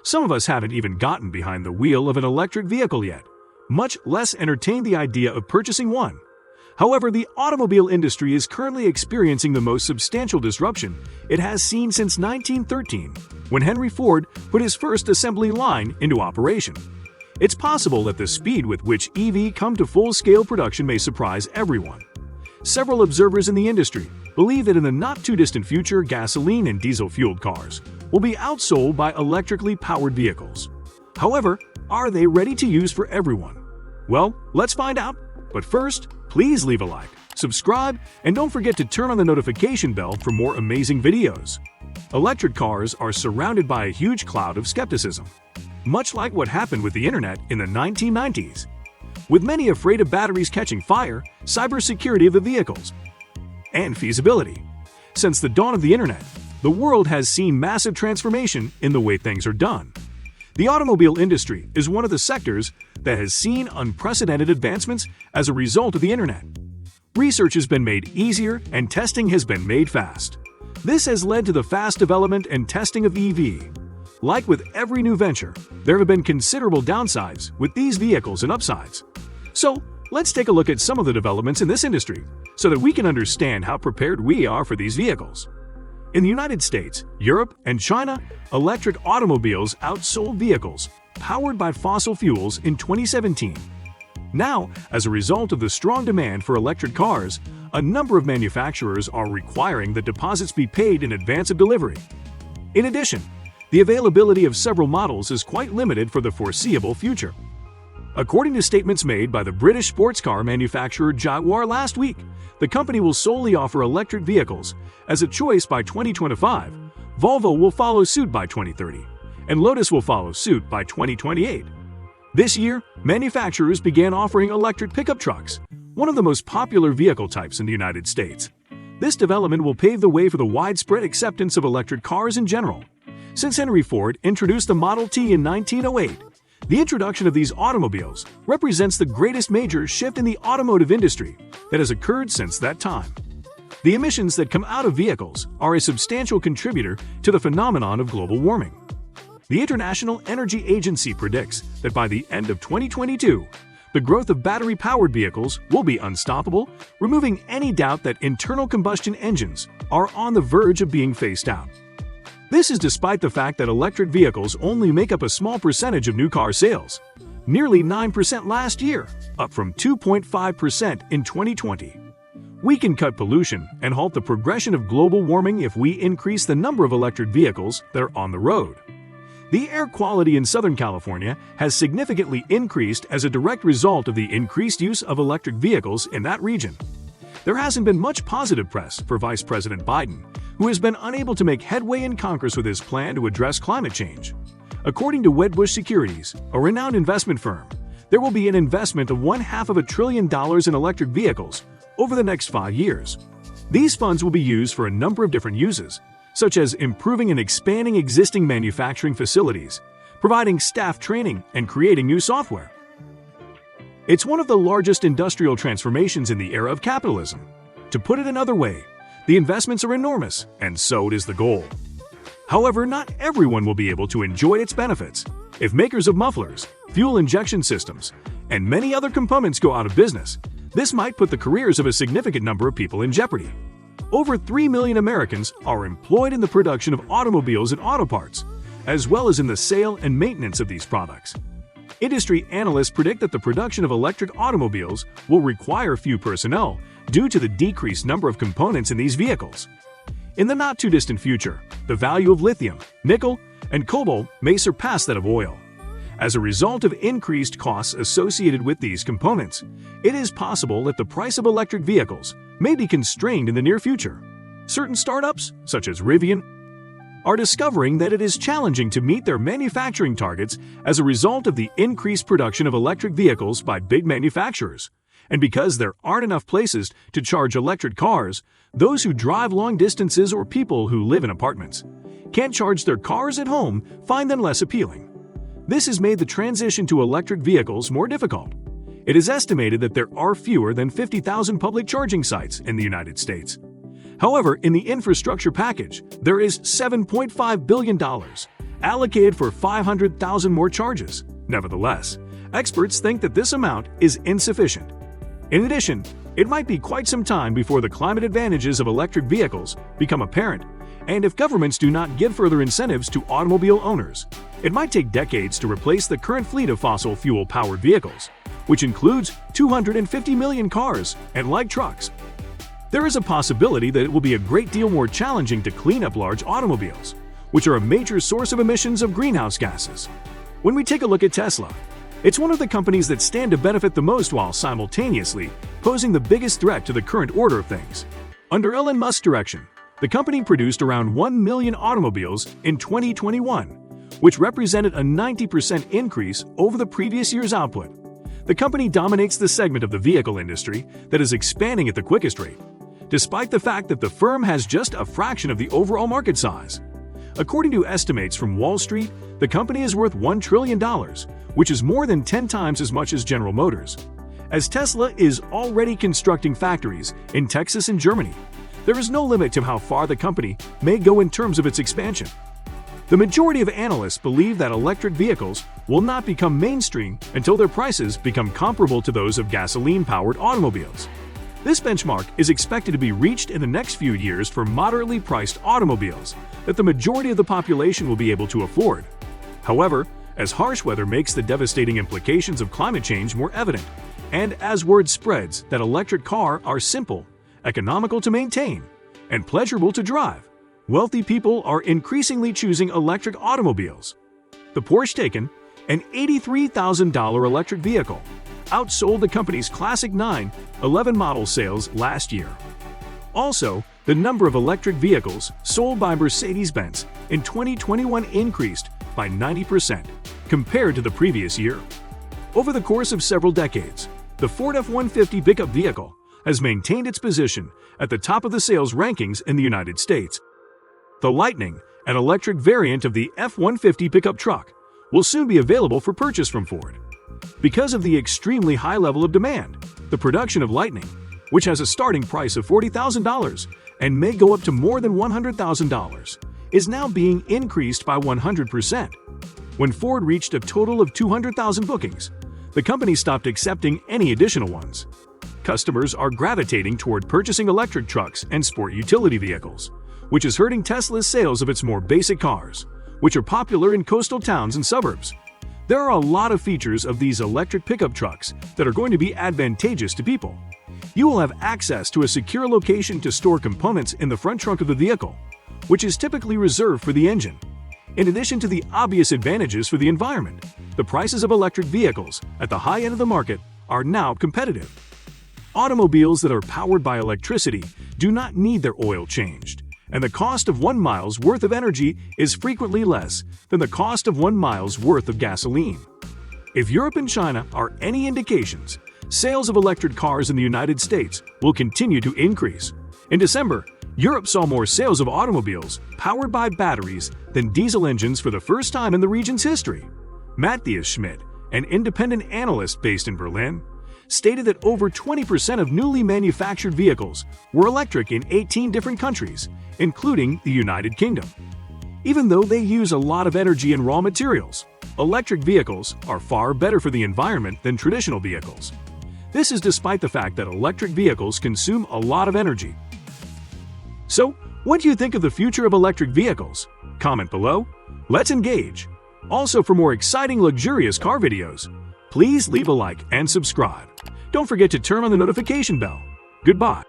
Some of us haven't even gotten behind the wheel of an electric vehicle yet, much less entertained the idea of purchasing one. However, the automobile industry is currently experiencing the most substantial disruption it has seen since 1913, when Henry Ford put his first assembly line into operation. It's possible that the speed with which EV come to full-scale production may surprise everyone. Several observers in the industry believe that in the not-too-distant future, gasoline and diesel-fueled cars will be outsold by electrically powered vehicles. However, are they ready to use for everyone? Well, let's find out. But first, please leave a like, subscribe, and don't forget to turn on the notification bell for more amazing videos. Electric cars are surrounded by a huge cloud of skepticism, much like what happened with the internet in the 1990s. With many afraid of batteries catching fire, cybersecurity of the vehicles, and feasibility. Since the dawn of the internet, the world has seen massive transformation in the way things are done. The automobile industry is one of the sectors that has seen unprecedented advancements as a result of the internet. Research has been made easier and testing has been made fast. This has led to the fast development and testing of EV. Like with every new venture, there have been considerable downsides with these vehicles and upsides. So, let's take a look at some of the developments in this industry so that we can understand how prepared we are for these vehicles. In the United States, Europe, and China, electric automobiles outsold vehicles powered by fossil fuels in 2017. Now, as a result of the strong demand for electric cars, a number of manufacturers are requiring that deposits be paid in advance of delivery. In addition, the availability of several models is quite limited for the foreseeable future. According to statements made by the British sports car manufacturer Jaguar last week, the company will solely offer electric vehicles as a choice by 2025, Volvo will follow suit by 2030, and Lotus will follow suit by 2028. This year, manufacturers began offering electric pickup trucks, one of the most popular vehicle types in the United States. This development will pave the way for the widespread acceptance of electric cars in general. Since Henry Ford introduced the Model T in 1908, the introduction of these automobiles represents the greatest major shift in the automotive industry that has occurred since that time. The emissions that come out of vehicles are a substantial contributor to the phenomenon of global warming. The International Energy Agency predicts that by the end of 2022, the growth of battery-powered vehicles will be unstoppable, removing any doubt that internal combustion engines are on the verge of being phased out. This is despite the fact that electric vehicles only make up a small percentage of new car sales, nearly 9% last year, up from 2.5% in 2020. We can cut pollution and halt the progression of global warming if we increase the number of electric vehicles that are on the road. The air quality in Southern California has significantly increased as a direct result of the increased use of electric vehicles in that region. There hasn't been much positive press for Vice President Biden, who has been unable to make headway in Congress with his plan to address climate change. According to Wedbush Securities, a renowned investment firm, there will be an investment of $500 billion in electric vehicles over the next 5 years. These funds will be used for a number of different uses, such as improving and expanding existing manufacturing facilities, providing staff training, and creating new software. It's one of the largest industrial transformations in the era of capitalism. To put it another way, the investments are enormous, and so is the goal. However, not everyone will be able to enjoy its benefits. If makers of mufflers, fuel injection systems, and many other components go out of business, this might put the careers of a significant number of people in jeopardy. Over 3 million Americans are employed in the production of automobiles and auto parts, as well as in the sale and maintenance of these products. Industry analysts predict that the production of electric automobiles will require few personnel due to the decreased number of components in these vehicles. In the not-too-distant future, the value of lithium, nickel, and cobalt may surpass that of oil. As a result of increased costs associated with these components, it is possible that the price of electric vehicles may be constrained in the near future. Certain startups, such as Rivian, are discovering that it is challenging to meet their manufacturing targets as a result of the increased production of electric vehicles by big manufacturers. And because there aren't enough places to charge electric cars, those who drive long distances or people who live in apartments can't charge their cars at home find them less appealing. This has made the transition to electric vehicles more difficult. It is estimated that there are fewer than 50,000 public charging sites in the United States. However, in the infrastructure package, there is $7.5 billion allocated for 500,000 more charges. Nevertheless, experts think that this amount is insufficient. In addition, it might be quite some time before the climate advantages of electric vehicles become apparent, and if governments do not give further incentives to automobile owners, it might take decades to replace the current fleet of fossil fuel-powered vehicles, which includes 250 million cars and light trucks. There is a possibility that it will be a great deal more challenging to clean up large automobiles, which are a major source of emissions of greenhouse gases. When we take a look at Tesla, it's one of the companies that stand to benefit the most while simultaneously posing the biggest threat to the current order of things. Under Elon Musk's direction, the company produced around 1 million automobiles in 2021, which represented a 90% increase over the previous year's output. The company dominates the segment of the vehicle industry that is expanding at the quickest rate, despite the fact that the firm has just a fraction of the overall market size. According to estimates from Wall Street, the company is worth $1 trillion, which is more than 10 times as much as General Motors. As Tesla is already constructing factories in Texas and Germany, there is no limit to how far the company may go in terms of its expansion. The majority of analysts believe that electric vehicles will not become mainstream until their prices become comparable to those of gasoline-powered automobiles. This benchmark is expected to be reached in the next few years for moderately priced automobiles that the majority of the population will be able to afford. However, as harsh weather makes the devastating implications of climate change more evident, and as word spreads that electric cars are simple, economical to maintain, and pleasurable to drive, wealthy people are increasingly choosing electric automobiles. The Porsche Taycan, an $83,000 electric vehicle, outsold the company's Classic 911 model sales last year. Also, the number of electric vehicles sold by Mercedes-Benz in 2021 increased by 90% compared to the previous year. Over the course of several decades, the Ford F-150 pickup vehicle has maintained its position at the top of the sales rankings in the United States. The Lightning, an electric variant of the F-150 pickup truck, will soon be available for purchase from Ford. Because of the extremely high level of demand, the production of Lightning, which has a starting price of $40,000 and may go up to more than $100,000, is now being increased by 100%. When Ford reached a total of 200,000 bookings, the company stopped accepting any additional ones. Customers are gravitating toward purchasing electric trucks and sport utility vehicles, which is hurting Tesla's sales of its more basic cars, which are popular in coastal towns and suburbs. There are a lot of features of these electric pickup trucks that are going to be advantageous to people. You will have access to a secure location to store components in the front trunk of the vehicle, which is typically reserved for the engine. In addition to the obvious advantages for the environment, the prices of electric vehicles at the high end of the market are now competitive. Automobiles that are powered by electricity do not need their oil changed, and the cost of 1 mile's worth of energy is frequently less than the cost of 1 mile's worth of gasoline. If Europe and China are any indications, sales of electric cars in the United States will continue to increase. In December, Europe saw more sales of automobiles powered by batteries than diesel engines for the first time in the region's history. Matthias Schmidt, an independent analyst based in Berlin, stated that over 20% of newly manufactured vehicles were electric in 18 different countries, including the United Kingdom. Even though they use a lot of energy and raw materials, electric vehicles are far better for the environment than traditional vehicles. This is despite the fact that electric vehicles consume a lot of energy. So, what do you think of the future of electric vehicles? Comment below. Let's engage. Also, for more exciting luxurious car videos, please leave a like and subscribe. Don't forget to turn on the notification bell. Goodbye.